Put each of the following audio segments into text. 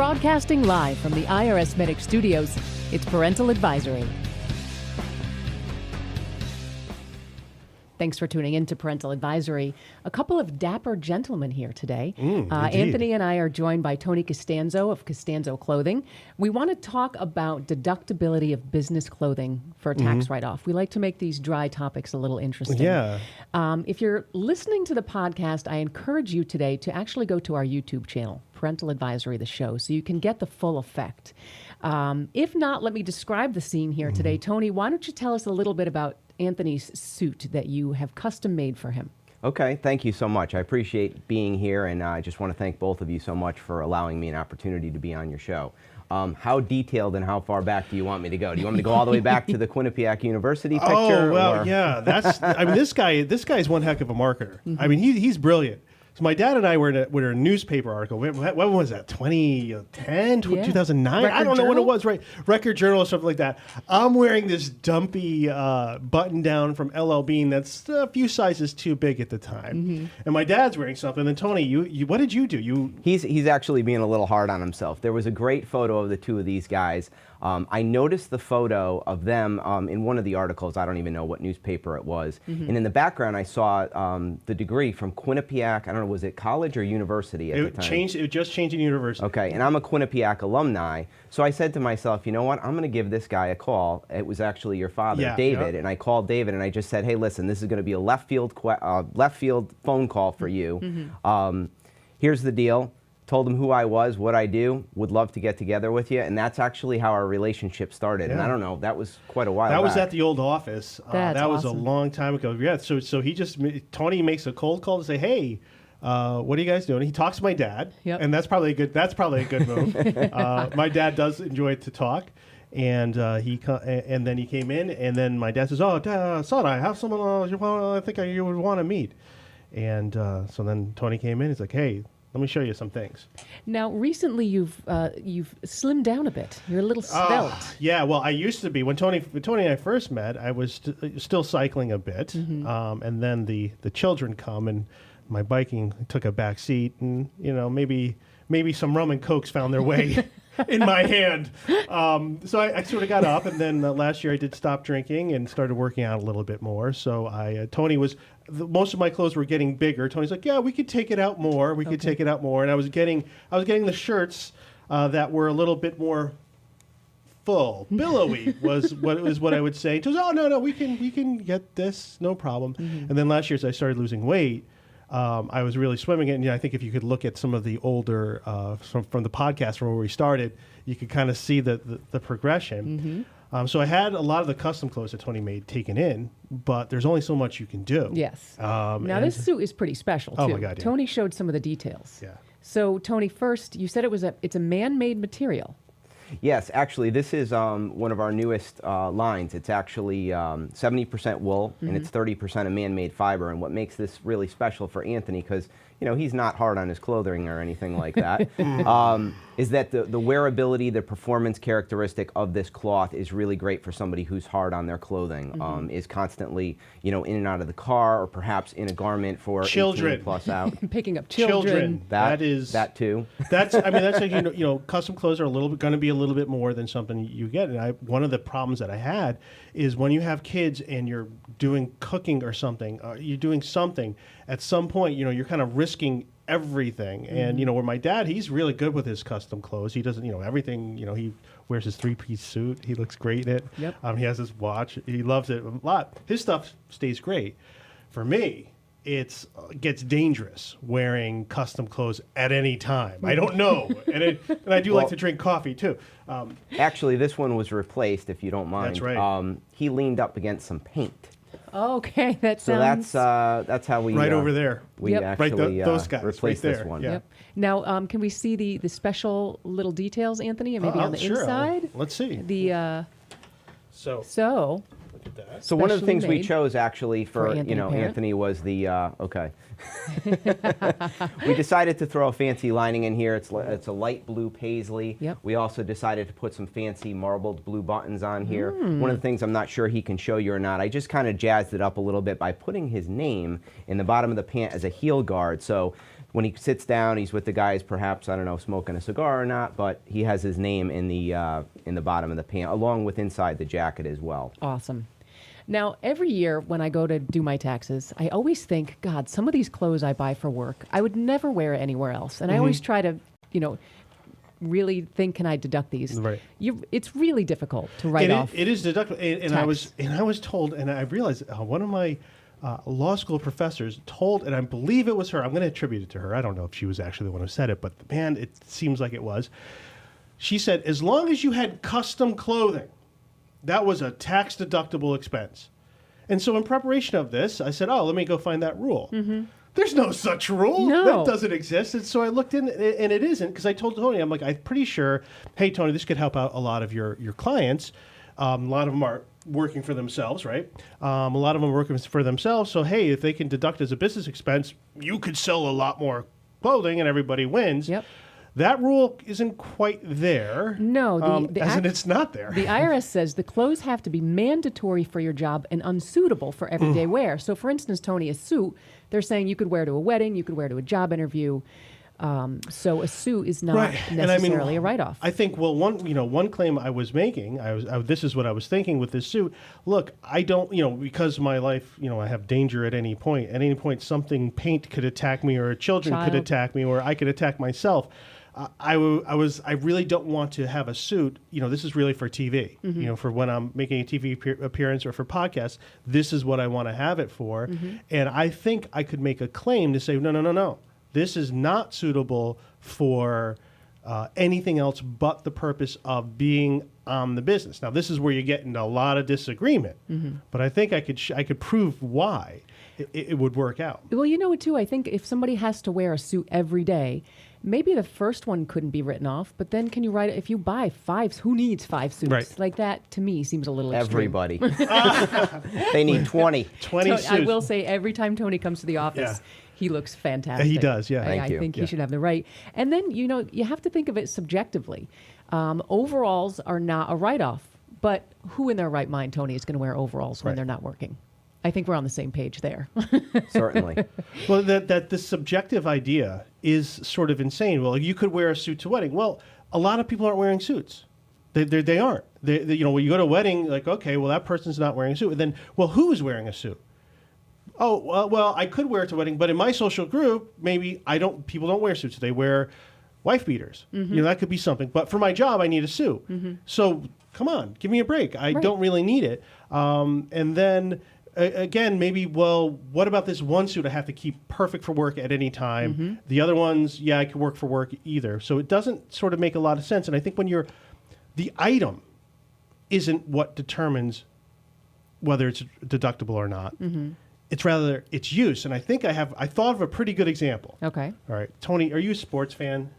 Broadcasting live from the IRSMedic studios, it's Parental Advisory. Thanks for tuning in to Parental Advisory. A couple of dapper gentlemen here today. Anthony and I are joined by Tony Costanzo of Costanzo Clothing. We want to talk about deductibility of business clothing for a tax write-off. We like to make these dry topics a little interesting. Yeah. If you're listening to the podcast, I encourage you today to actually go to our YouTube channel, Parental Advisory, the show, so you can get the full effect. If not, let me describe the scene here today. Tony, why don't you tell us a little bit about Anthony's suit that you have custom made for him? Okay, thank you so much. I appreciate being here, and I just want to thank both of you so much for allowing me an opportunity to be on your show. How detailed and how far back do you want me to go? Do you want me to go all the way back to the Quinnipiac University picture? Oh, well, yeah. That's. I mean, this guy's one heck of a marketer. I mean, he's brilliant. So my dad and I were in a newspaper article. When was that? 2010, 2009? Record I don't know Journal? when it was, right? Record Journal or something like that. I'm wearing this dumpy button down from LL Bean that's a few sizes too big at the time. And my dad's wearing something. And Tony, you what did you do? He's actually being a little hard on himself. There was a great photo of the two of these guys. I noticed the photo of them in one of the articles. I don't even know what newspaper it was. And in the background, I saw the degree from Quinnipiac. I don't know, was it college or university at the time? It just changed in university. Okay, and I'm a Quinnipiac alumni. So I said to myself, you know what? I'm going to give this guy a call. It was actually your father, David. And I called David and I just said, hey, listen, this is going to be a left field phone call for you. Here's the deal. Told him who I was, what I do, would love to get together with you, and that's actually how our relationship started. And I don't know, that was quite a while That back. was at the old office. That's was a awesome. long time ago. Yeah, so Tony makes a cold call to say, hey, what are you guys doing? He talks to my dad, and that's probably a good move. My dad does enjoy to talk. And and then he came in, and then my dad says, "Oh, son, I have someone I think you would want to meet." And so then Tony came in. He's like, "Hey, let me show you some things." Now, recently you've slimmed down a bit. You're a little svelte. Yeah, well, I used to be. When Tony and I first met, I was still cycling a bit. And then the children come, and my biking took a back seat, and maybe some rum and cokes found their way in my hand. So I sort of got up, and then last year I did stop drinking and started working out a little bit more. So Tony was, most of my clothes were getting bigger. Tony's like, yeah, we could take it out more. We could take it out more. And I was getting the shirts that were a little bit more full, billowy was what I would say. He goes, oh no, we can get this, no problem. And then last year, as I started losing weight, I was really swimming it. And I think if you could look at some of the older from the podcast from where we started, you could kind of see the progression. So I had a lot of the custom clothes that Tony made taken in, but there's only so much you can do. Yes. Now this suit is pretty special too. Oh my God, yeah. Tony showed some of the details. Yeah. So Tony, first you said it's a man-made material. Yes, actually, this is one of our newest lines. It's actually 70% wool, and it's 30% of man-made fiber. And what makes this really special for Anthony, because he's not hard on his clothing or anything like that, is that the wearability, the performance characteristic of this cloth is really great for somebody who's hard on their clothing, is constantly in and out of the car, or perhaps in a garment for Children. 18 plus out. Picking up children. That too. That's like, custom clothes are going to be a little bit more than something you get. And one of the problems that I had is when you have kids and you're doing cooking or something, you're doing something, at some point, you're kind of risking everything. And, where my dad, he's really good with his custom clothes. He doesn't, everything, he wears his 3-piece suit. He looks great in it. Yep. He has his watch. He loves it a lot. His stuff stays great. For me, it gets dangerous wearing custom clothes at any time. I don't know. and I do like to drink coffee, too. Actually, this one was replaced, if you don't mind. That's right. He leaned up against some paint. Okay, that So sounds... that's how we... Right over there. We actually those guys, replaced right this there. one. Yeah. Yep. Now, can we see the special little details, Anthony, and maybe on the sure. inside? Let's see. The So look at that. So one of the things we made chose actually for Anthony Parent. Anthony was the okay. We decided to throw a fancy lining in here. It's a light blue paisley. Yep. We also decided to put some fancy marbled blue buttons on here. One of the things I'm not sure he can show you or not, I just kind of jazzed it up a little bit by putting his name in the bottom of the pant as a heel guard. So when he sits down, he's with the guys, perhaps, I don't know, smoking a cigar or not, but he has his name in the bottom of the pant, along with inside the jacket as well. Awesome. Now, every year when I go to do my taxes, I always think, God, some of these clothes I buy for work, I would never wear anywhere else. And I always try to, really think, can I deduct these? Right. It's really difficult to write off. It is deductible. And I was told, and I realized one of my law school professors told, and I believe it was her. I'm going to attribute it to her. I don't know if she was actually the one who said it, but man, it seems like it was. She said, as long as you had custom clothing, that was a tax deductible expense. And so in preparation of this, I said, let me go find that rule. Mm-hmm. There's no such rule. No. That doesn't exist. And so I looked in, and it isn't, because I told Tony, I'm pretty sure, hey, Tony, this could help out a lot of your clients. A lot of them are working for themselves, right? A lot of them are working for themselves. So, hey, if they can deduct as a business expense, you could sell a lot more clothing and everybody wins. Yep. That rule isn't quite there. No, it's not there. The IRS says the clothes have to be mandatory for your job and unsuitable for everyday wear. So, for instance, Tony, a suit, they're saying you could wear to a wedding, you could wear to a job interview. So a suit is not necessarily a write-off. I think, one claim I was making, this is what I was thinking with this suit. Look, I don't, because my life, I have danger at any point. At any point, paint could attack me, or children could attack me, or I could attack myself. I really don't want to have a suit. This is really for TV. Mm-hmm. For when I'm making a TV appearance or for podcasts, this is what I want to have it for. Mm-hmm. And I think I could make a claim to say, no. This is not suitable for anything else but the purpose of being on the business. Now, this is where you get into a lot of disagreement, but I think I could prove why it would work out. Well, you know what, too? I think if somebody has to wear a suit every day, maybe the first one couldn't be written off, but then can you write it? If you buy 5, who needs 5 suits? Right. Like that, to me, seems a little extreme. Everybody. They need 20. 20 suits. I will say, every time Tony comes to the office, he looks fantastic. He does, yeah. Thank you. I think he should have the right. And then, you have to think of it subjectively. Overalls are not a write-off, but who in their right mind, Tony, is going to wear overalls when they're not working? I think we're on the same page there. Certainly. Well, that the subjective idea is sort of insane. Well, you could wear a suit to a wedding. Well, a lot of people aren't wearing suits. They aren't. When you go to a wedding, like, okay, well, that person's not wearing a suit. And then, well, who is wearing a suit? Oh, well, I could wear it to a wedding, but in my social group, maybe people don't wear suits. They wear wife beaters. Mm-hmm. That could be something. But for my job, I need a suit. Mm-hmm. So come on, give me a break. I don't really need it. And then again, maybe, well, what about this one suit I have to keep perfect for work at any time? Mm-hmm. The other ones, I could work for work either. So it doesn't sort of make a lot of sense. And I think the item isn't what determines whether it's deductible or not. Mm-hmm. It's rather its use. And I think I thought of a pretty good example. Okay. All right. Tony, are you a sports fan?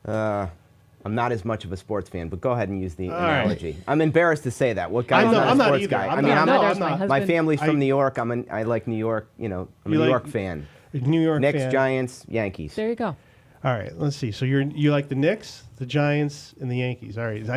I'm not as much of a sports fan, but go ahead and use the analogy. Right. I'm embarrassed to say that. What guy's not a sports guy? I'm not. My family's from New York. I like New York. I'm a New York fan. New York Knicks, fan. Giants, Yankees. There you go. All right. Let's see. So you like the Knicks, the Giants, and the Yankees. All right.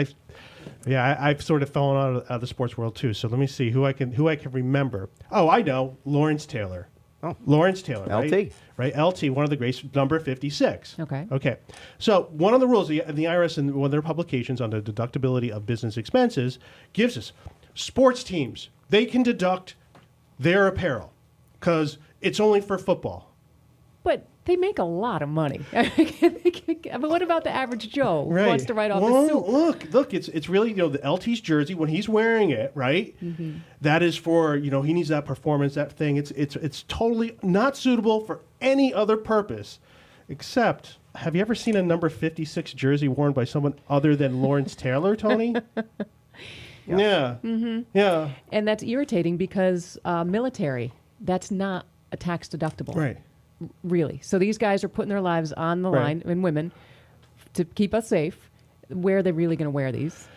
I've sort of fallen out of the sports world too. So let me see who I can remember. Oh, I know, Lawrence Taylor. Oh, Lawrence Taylor, LT. Right, LT, one of the greats, number 56. Okay. So one of the rules, the IRS in one of their publications on the deductibility of business expenses gives us sports teams. They can deduct their apparel because it's only for football. But they make a lot of money. But what about the average Joe who wants to write off a suit? Look, it's really, the LT's jersey, when he's wearing it, right? Mm-hmm. That is for, he needs that performance, that thing. It's totally not suitable for any other purpose except, have you ever seen a number 56 jersey worn by someone other than Lawrence Taylor, Tony? Yeah. Mm-hmm. Yeah. And that's irritating because military, that's not a tax deductible. Right. Really. So these guys are putting their lives on the line, and women, to keep us safe. Where are they really going to wear these?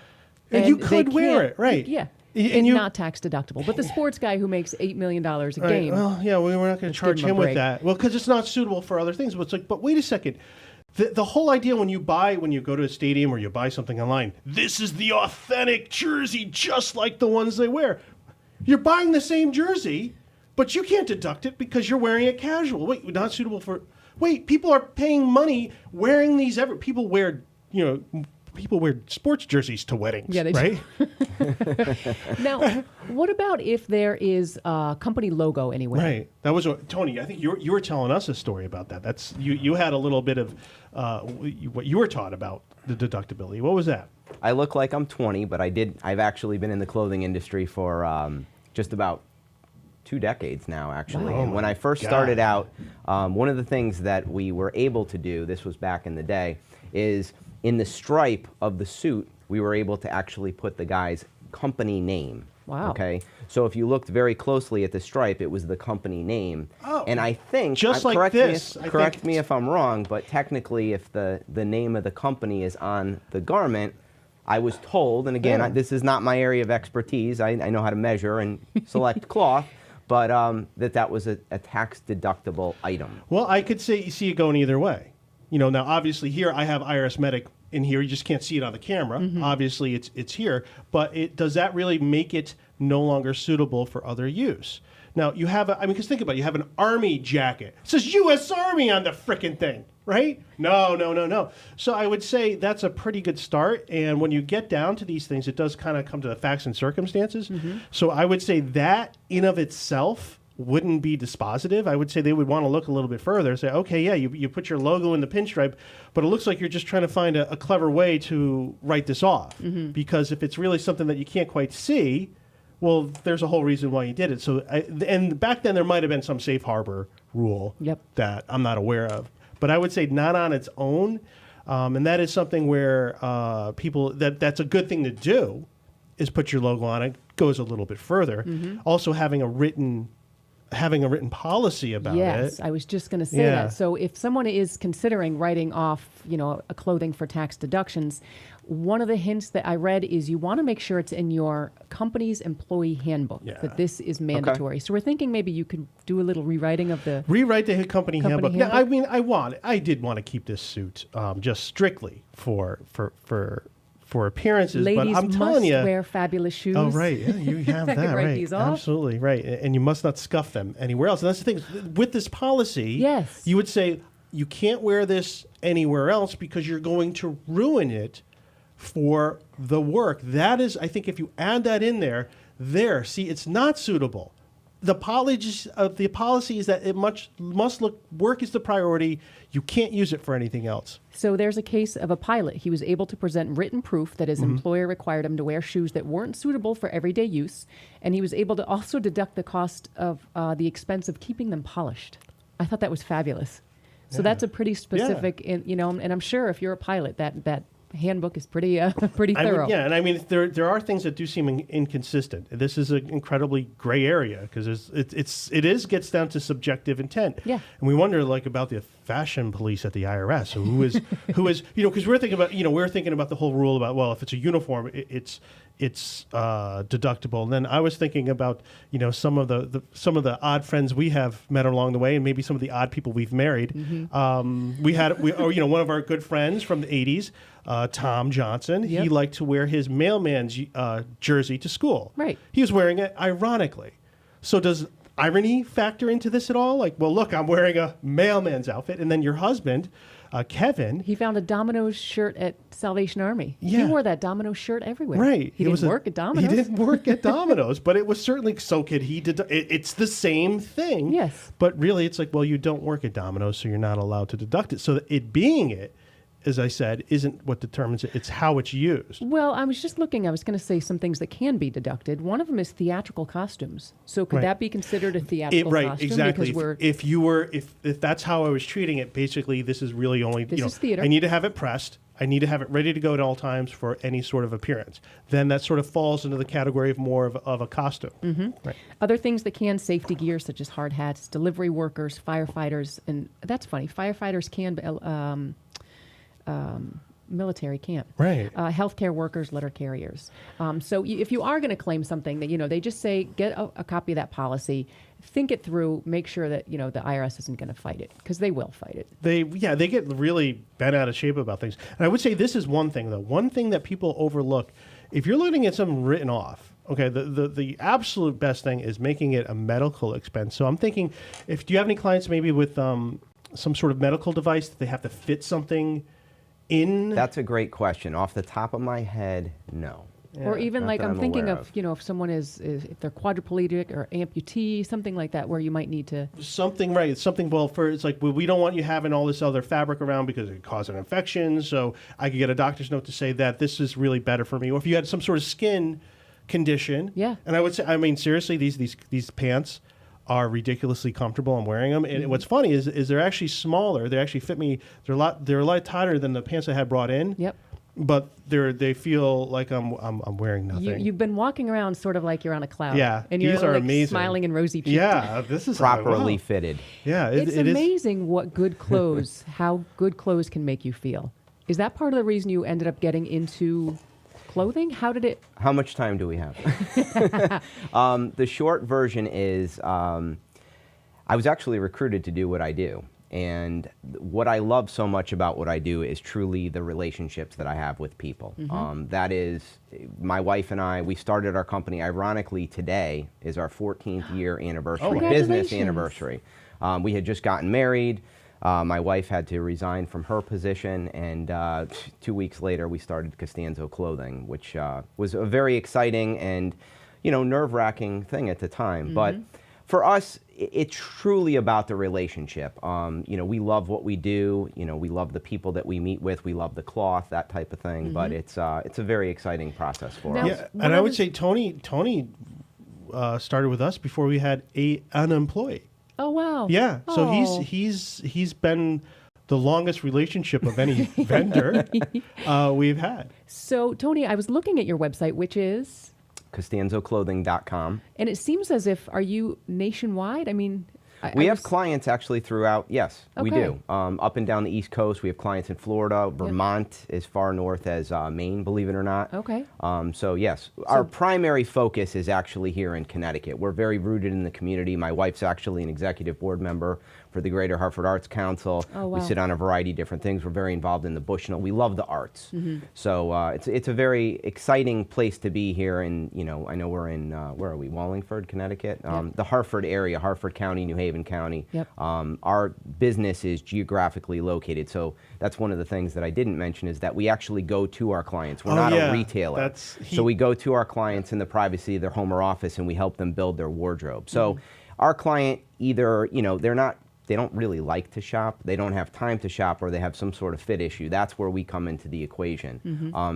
And you could wear it, right? Yeah. And not tax deductible. But the sports guy who makes $8 million a game. Well, yeah, we're not going to charge him with that. Well, because it's not suitable for other things. But it's like, but wait a second. The whole idea when you go to a stadium or you buy something online, this is the authentic jersey, just like the ones they wear. You're buying the same jersey, but you can't deduct it because you're wearing it casual. Wait, not suitable for... wait, people are paying money wearing these. People wear, people wear sports jerseys to weddings, Yeah, they right? Now, what about if there is a company logo anywhere? Right. That was Tony. I think you were telling us a story about that. That's you had a little bit of what you were taught about the deductibility. What was that? I look like I'm 20, but I've actually been in the clothing industry for just about 2 decades now, actually. Wow. And when I first started out, one of the things that we were able to do, this was back in the day, is in the stripe of the suit, we were able to actually put the guy's company name. Wow. Okay. So if you looked very closely at the stripe, it was the company name. Oh, and I think, just like this. Correct me if I'm wrong, but technically, if the name of the company is on the garment, I was told, and again, this is not my area of expertise. I know how to measure and select cloth, but that was a tax deductible item. Well, I could see it going either way. Now obviously here I have IRSMedic in here. You just can't see it on the camera. Obviously it's here, but does that really make it no longer suitable for other use? Now you have because think about it, you have an Army jacket. It says U.S. Army on the frickin' thing, right? No. So I would say that's a pretty good start. And when you get down to these things, it does kind of come to the facts and circumstances. So I would say that in of itself wouldn't be dispositive. I would say they would want to look a little bit further, say, okay, yeah, you put your logo in the pinstripe, but it looks like you're just trying to find a clever way to write this off. Because if it's really something that you can't quite see, well, there's a whole reason why you did it. So, and back then there might have been some safe harbor rule that I'm not aware of. But I would say not on its own. And that is something where that's a good thing to do, is put your logo on it. Goes a little bit further. Also having a written policy about it. Yes, I was just going to say that. So if someone is considering writing off, a clothing for tax deductions, one of the hints that I read is you want to make sure it's in your company's employee handbook that this is mandatory. So we're thinking maybe you could do a little rewriting of the company handbook. Now, I did want to keep this suit just strictly for appearances, ladies but I'm telling you, wear fabulous shoes. Oh, right. Yeah, you have that, write right. these off. Absolutely, right. And you must not scuff them anywhere else. And that's the thing. With this policy, you would say you can't wear this anywhere else because you're going to ruin it for the work. That is, I think if you add that in there, see, it's not suitable. The policy is that it must look, work is the priority. You can't use it for anything else. So there's a case of a pilot. He was able to present written proof that his employer required him to wear shoes that weren't suitable for everyday use, and he was able to also deduct the cost of the expense of keeping them polished. I thought that was fabulous. So that's a pretty specific, and I'm sure if you're a pilot, that handbook is pretty thorough. And I mean there are things that do seem inconsistent. This is an incredibly gray area because it gets down to subjective intent. Yeah. And we wonder about the fashion police at the IRS. So who is because we're thinking about the whole rule about, well, if it's a uniform, it's deductible. And then I was thinking about some of the odd friends we have met along the way, and maybe some of the odd people we've married. We had one of our good friends from the 80s, Tom Johnson. He liked to wear his mailman's jersey to school. Right. He was wearing it ironically. So does irony factor into this at all? Like, well, look, I'm wearing a mailman's outfit, and then your husband, Kevin. He found a Domino's shirt at Salvation Army. Yeah. He wore that Domino's shirt everywhere. Right. He didn't work at Domino's. He didn't work at Domino's, but it was certainly, so could he, it's the same thing. Yes. But really, it's like, well, you don't work at Domino's, so you're not allowed to deduct it. So it being it, as I said, isn't what determines it. It's how it's used. Well, I was just looking. I was going to say some things that can be deducted. One of them is theatrical costumes. So could that be considered a theatrical costume? Exactly. Because if that's how I was treating it, basically, this is really only, this is theater. I need to have it pressed. I need to have it ready to go at all times for any sort of appearance. Then that sort of falls into the category of more of a costume. Right. Other things that can, safety gear, such as hard hats, delivery workers, firefighters, and that's funny. Firefighters can, military can't. Right. Healthcare workers, letter carriers. So if you are going to claim something that, they just say, get a copy of that policy, think it through, make sure that, the IRS isn't going to fight it, because they will fight it. They get really bent out of shape about things. And I would say this is one thing, though. One thing that people overlook, if you're looking at something written off, okay, the absolute best thing is making it a medical expense. So I'm thinking, do you have any clients maybe with some sort of medical device that they have to fit something in? That's a great question. Off the top of my head, no. Or even Not like that I'm thinking aware of, if someone is if they're quadriplegic or amputee, something like that, where you might need to. Something, right. It's something, it's like, we don't want you having all this other fabric around because it causes an infection. So I could get a doctor's note to say that this is really better for me. Or if you had some sort of skin condition. Yeah. And I would say, I mean, seriously, these pants are ridiculously comfortable. I'm wearing them. And what's funny is they're actually smaller. They actually fit me. They're a lot tighter than the pants I had brought in. Yep. But they feel like I'm wearing nothing. You've been walking around sort of like you're on a cloud. Yeah, And you're these are like amazing. smiling and rosy cheeked. Yeah, this is Properly wow. fitted. Yeah, It's it is. amazing what good clothes, how good clothes can make you feel. Is that part of the reason you ended up getting into clothing? How did it? How much time do we have? The short version is I was actually recruited to do what I do. And what I love so much about what I do is truly the relationships that I have with people. That is, my wife and I, we started our company, ironically today is our 14th year anniversary, business Congratulations. anniversary. We had just gotten married. My wife had to resign from her position, and 2 weeks later we started Costanzo Clothing, which was a very exciting and nerve-wracking thing at the time. But for us, it's truly about the relationship. We love what we do. We love the people that we meet with. We love the cloth, that type of thing. But it's a very exciting process for Now, us. Yeah, and I would say Tony started with us before we had an employee. Oh wow. Yeah, so Oh. he's been the longest relationship of any vendor we've had. So Tony, I was looking at your website, which is, CostanzoClothing.com. and it seems as if, are you nationwide? I mean, We have clients actually throughout, yes, we Okay. do. Up and down the East Coast, we have clients in Florida, Vermont, as far north as Maine, believe it or not. Okay. So yes, our primary focus is actually here in Connecticut. We're very rooted in the community. My wife's actually an executive board member for the Greater Hartford Arts Council. Oh, wow. We sit on a variety of different things. We're very involved in the Bushnell. We love the arts. So it's a very exciting place to be here. And I know we're in where are we? Wallingford, Connecticut. The Hartford area, Hartford County, New Haven County. Yep. Our business is geographically located. So that's one of the things that I didn't mention is that we actually go to our clients. We're not yeah. a retailer. He- So we go to our clients in the privacy of their home or office and we help them build their wardrobe. So our client either, they don't really like to shop, they don't have time to shop, or they have some sort of fit issue. That's where we come into the equation.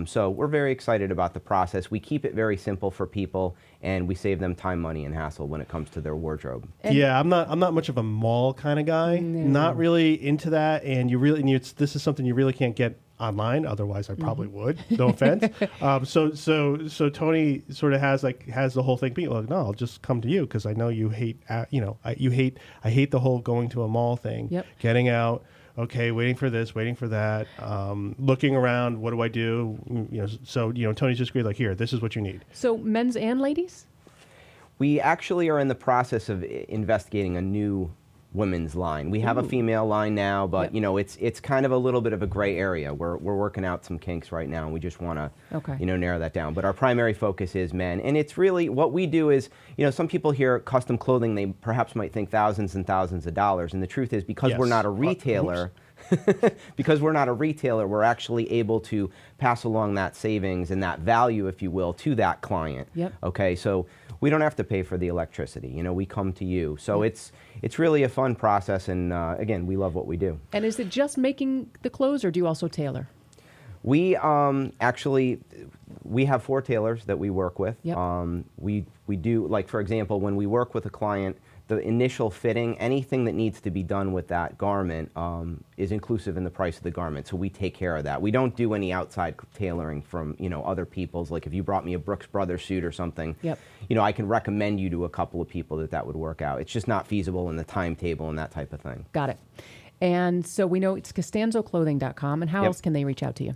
So we're very excited about the process. We keep it very simple for people, and we save them time, money, and hassle when it comes to their wardrobe. Yeah, I'm not much of a mall kind of guy. Not really into that, and this is something you really can't get online. Otherwise, I probably would. No offense. So Tony sort of has the whole thing. Being like, no, I'll just come to you because I know you hate. I hate the whole going to a mall thing. Yep. Getting out. Okay, waiting for this, waiting for that. Looking around. What do I do? So Tony's just agreed. Like, here, this is what you need. So men's and ladies? We actually are in the process of investigating a new women's line. We have a female line now, but it's kind of a little bit of a gray area. We're working out some kinks right now, and we just want to narrow that down. But our primary focus is men, and it's really what we do is some people hear custom clothing, they perhaps might think thousands and thousands of dollars, and the truth is because we're not a retailer. Because we're not a retailer, we're actually able to pass along that savings and that value, if you will, to that client. Yep. Okay, so we don't have to pay for the electricity. We come to you. So it's really a fun process, and again, we love what we do. And is it just making the clothes, or do you also tailor? We actually we have 4 tailors that we work with. Yep. We do, like, for example, when we work with a client, the initial fitting, anything that needs to be done with that garment is inclusive in the price of the garment. So we take care of that. We don't do any outside tailoring from other people's. Like if you brought me a Brooks Brothers suit or something, I can recommend you to a couple of people that would work out. It's just not feasible in the timetable and that type of thing. Got it. And so we know it's CostanzoClothing.com. And how else can they reach out to you?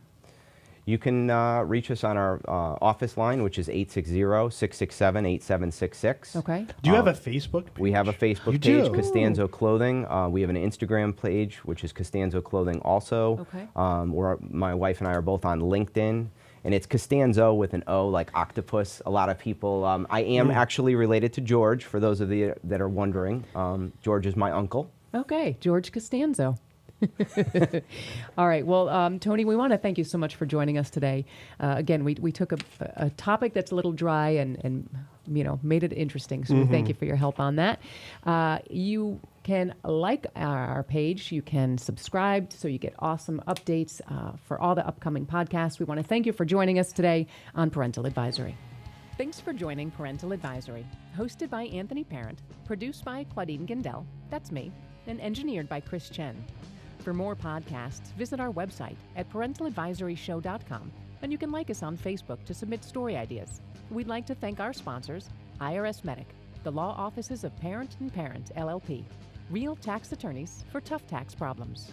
You can reach us on our office line, which is 860-667-8766. Okay. Do you have a Facebook page? We have a Facebook You page, do? Costanzo Clothing. We have an Instagram page, which is Costanzo Clothing also. Okay. My wife and I are both on LinkedIn. And it's Costanzo with an O, like octopus. A lot of people, I am actually related to George, for those of you that are wondering. George is my uncle. Okay, George Costanzo. All right. Well, Tony, we want to thank you so much for joining us today. Again, we took a topic that's a little dry and made it interesting. So we thank you for your help on that. You can like our page. You can subscribe so you get awesome updates for all the upcoming podcasts. We want to thank you for joining us today on Parental Advisory. Thanks for joining Parental Advisory, hosted by Anthony Parent, produced by Claudine Gindel, that's me, and engineered by Chris Chen. For more podcasts, visit our website at parentaladvisoryshow.com, and you can like us on Facebook to submit story ideas. We'd like to thank our sponsors, IRSMedic, the law offices of Parent and Parent, LLP, real tax attorneys for tough tax problems.